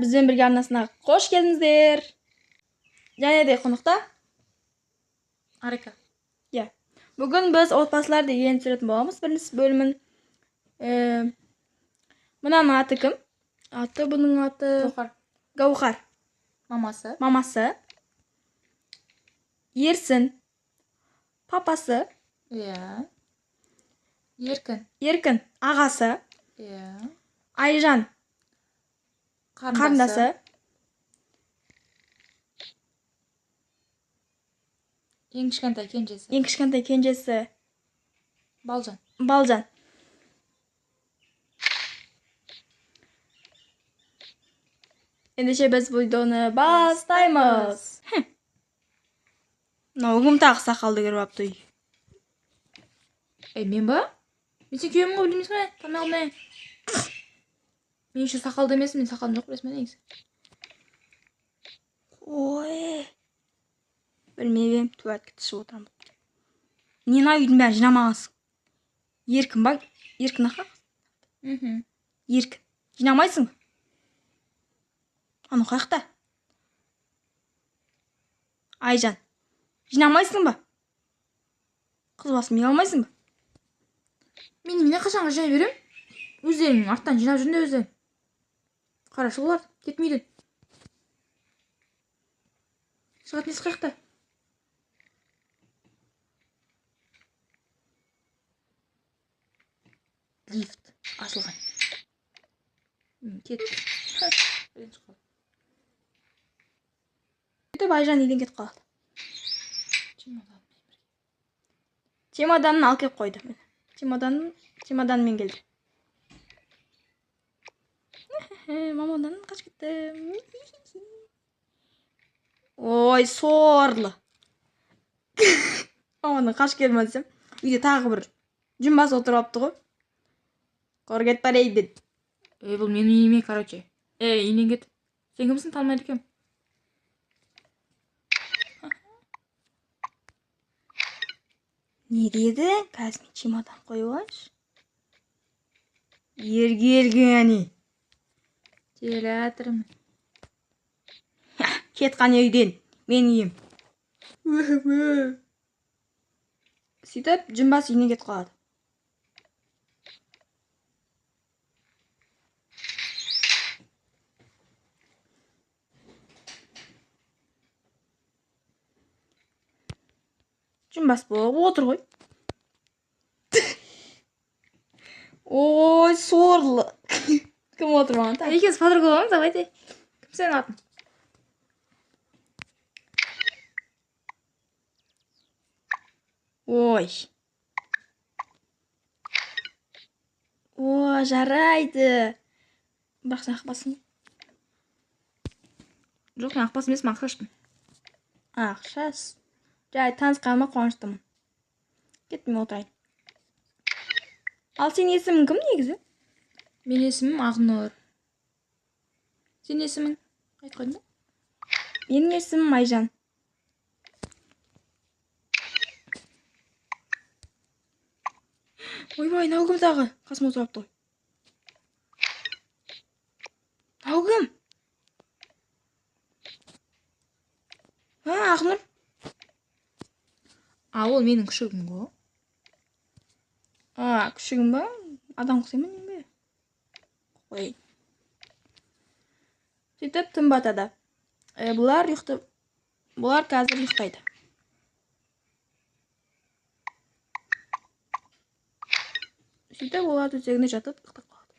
бізбен бірге арнасына қош келдіңіздер. Және де қонақта Арика. Иә. Бүгін біз отбасылар деген түсіретін боламыз. Бірінші бөлімін. Мынаның аты кім? Бұның аты Гаухар. Мамасы. Ерсін. Папасы. Иә. Еркін. Ағасы. Иә. Айжан. Қарындасы. Ең кішкентай кенжесі. Балжан. Ендеше біз видеоны бастаймыз. Мынау кім тағы сақалды көріп апты. Мен ба? Мен сен күйеуімін ғой, білмейсің бе? Танымай қалмай. Мен еще сақалды емеспін, мен сақалым жоқ білесің бе негізі. Ой. Білмеймін, туалетке түсіп отырамын. Нені үйдің бәрін жинамағансың? Еркін ба? Еркін ақа? Еркін. Жинамайсың ба? Аны қаяқта? Айжан. Жинамайсың ба? Қыз басын мен алмайсың ба? Мен немене қашанға жинай берем? Өздерің арттан жинап жүрінде өздерің. Қарашы олар, кетмейді. Шығатын есі қаяқта? Лифт ашылған. Кет. Сөйтіп Айжан үйден кетіп қалады. Чемоданын алып келіп қойды. Чемоданмен келді. Мамадан қашып кетті. Ой, сорлы. Мамадан қашып келмеді десем. Үйде тағы бір жүмбас отырып апты ғой. Қорғет парейді. Бұл менің үйіме, короче. Үйінен кет. Сен кімсің, танымайды екем. Не деді? Қазір мен чемодан қойып алайыншы. Ергелгені. Театрым. Кетқан үйден. Мен үйім. Сөйтіп, жүмбас үйіне кетіп қалады. Жүмбас болып отыр ғой. Ой, сорлы. Кім отыр маған? Екеуміз подруга боламыз, давайте. Кім сенің атын? Ой. О, жарайды. Бірақ сен ақпасың. Жоқ, мен ақпас емеспін, ақшашпын. Ақшас. Жай, танысқаныма қуаныштымын. Кетпей отырайын. Ал сен есімің кім негізі? Мен есімім Ақнұр. Сен есімің? Айтып қойдың ба? Менің есімім Айжан. Ойбай, мынау кім тағы? Қасыма отырып тұр. Мынау кім? Ақнұр. Ол менің күшігім ғой. Күшігім ба? Адам құсаймын не бе? Қой. Сөйтіп түн батады. Бұлар қазір ұйықтайды. Сөйтіп олар төсегіне жатып ұйықтап қалады.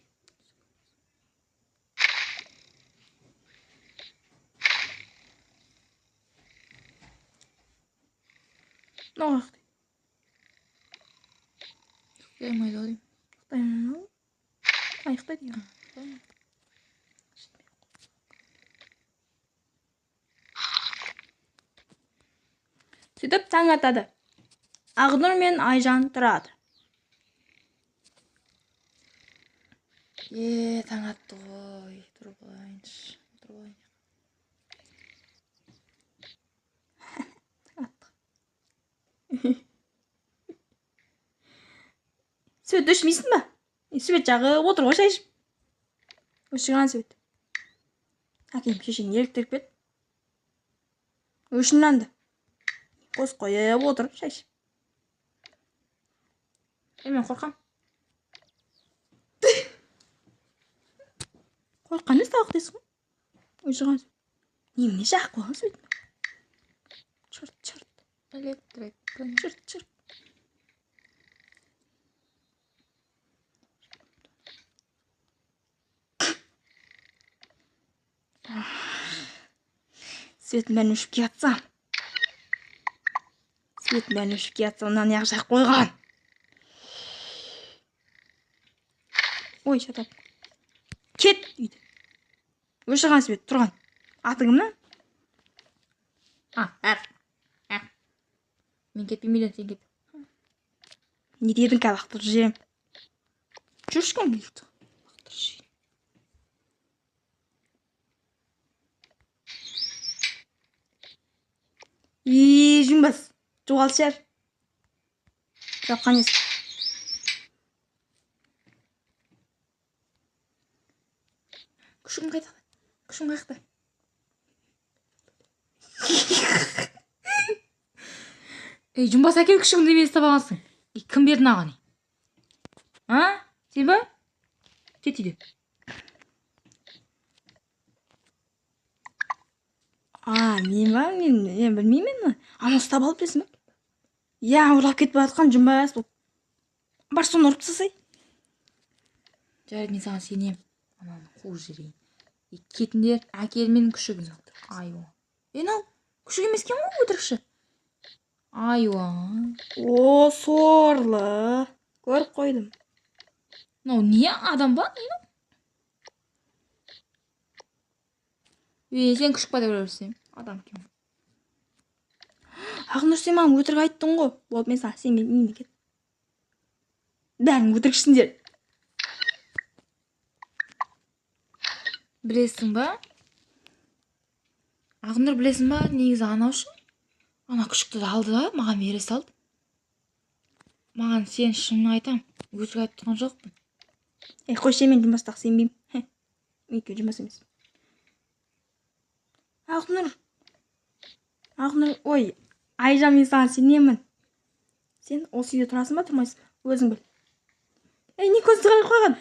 Мынау ұйықтай. Ұйықтаймайды ғой деймін. Ұйықтайды екен. Сөйтіп таң атады. Ақнұр мен Айжан тұрады. Таң атты ғой. Тұрып алайыншы. Сөйт ішмейсің ба? Сөйт жағы отыр ғой шай ішіп. Өшіған сөйт. әкем шешең еліктіріп еді. Өшінланды. Қос қойып отырып шай ішіп. Мен қорқам. Қорққан емес тауық дейсің ғой. Өшіған сөз. Немене жақ қойған сөз. Чырт. Электрик. Чырт. Свет бәрін өшіп кетсам. Мынаны яқ жақ қойған. Ой, шатап. Кет үйді. Өшіған свет тұрған. Аты кім? Мен кетпеймін, сен кет. Не дедің қа лақтырып жіберем. Жүршкім келді. Лақтырып жіберем. Жұмбас. Жоғал шар. Жапқан есі. Күшігім қайда? Күшігім қайда? Жұмбас әкел күшігімді емес табағансың. Кім берді нағаны? Сен ба? Кет үйде. Мен ба? Мен білмеймін. Ана ұстап алып білесің ба? Ұрлап кетіп жатқан жұмбас болып. Бар соны ұрып тастасай. Жарайды, мен саған сенем. Ананы қуып жіберейін. Кетіндер, әкел менің күшігімді. Айуа. Ал, күшік емес екен ғой, өтірікші. Айуа. О, сорлы. Көріп қойдым. Не адам ба? Сен күшік па деп ойларсың. Адам кем. Ақнұр, сен маған өтірік айттың ғой. Болды, мен саған сенбеймін, кет. Бәрің өтірікшісіңдер. Білесің ба? Ақнұр, білесің ба? Негізі анаушы. Ана күшікті алды да, маған бере салды. Маған сен шынын айтам. Өтірік айтып тұрған жоқпын. Қойшы, мен жұмбастақ сенбеймін. Екеу жұмбас емес. Ақнұр, ой, Айжан, мен саған сенемін. Сен осы үйде тұрасың ба, тұрмайсың? Өзің біл. Не көзді қарап қойған?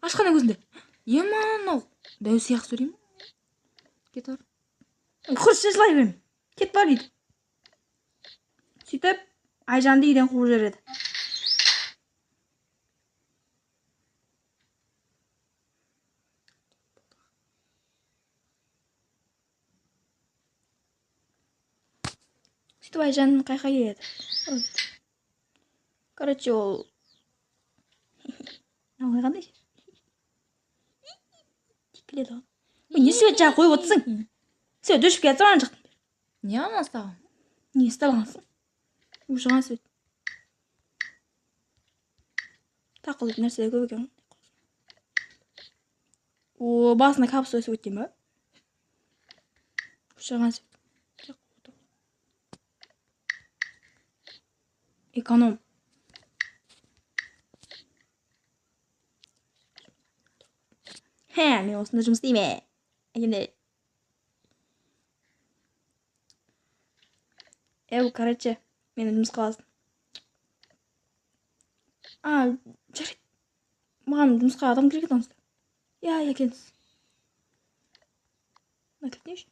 Ашқана көзінде. Еман, дәу сияқ сөйлеймін. Кет ар. Құршы жылай берем. Кет бар үйді. Сөйтіп, Айжанды үйден қуып жібереді. Сөйтіп Айжан қайқа келеді. Короче, ол қандай ше? Текіледі ғой. Не свет жағы қойып отырсың? Свет өшіп кетіп тұрған жақтың. Не ана ұстаған? Не ұстап алғансың? Өшіған свет. Тақылып нәрселер көп екен. Басына капсу өсіп өткен ба? Өшіған свет. Эконом. Мен осында жұмыс істейме. Короче, мені жұмыс қаласың. Жарайды. Маған жұмысқа адам керек еді. Я келіңіз. Кілт не үшін?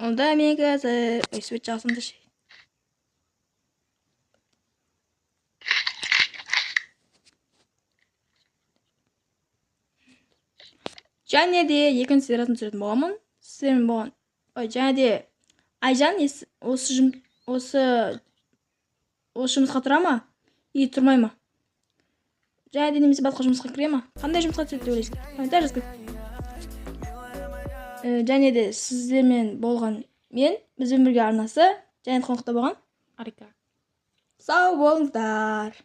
Онда мен қазір свет жасымды ше. Және де екінші сериясын түсіретін боламын. Сіздермен болған. Және де Айжан осы жұмысқа тұра ма? И тұрмай ма? Және де немесе басқа жұмысқа кіре ма? Қандай жұмысқа түседі деп ойлайсың? Комментарий жазып кет. Және де сіздермен болған мен, бізбен бірге арнасы, және қонақта болған Арика. сау болыңыздар.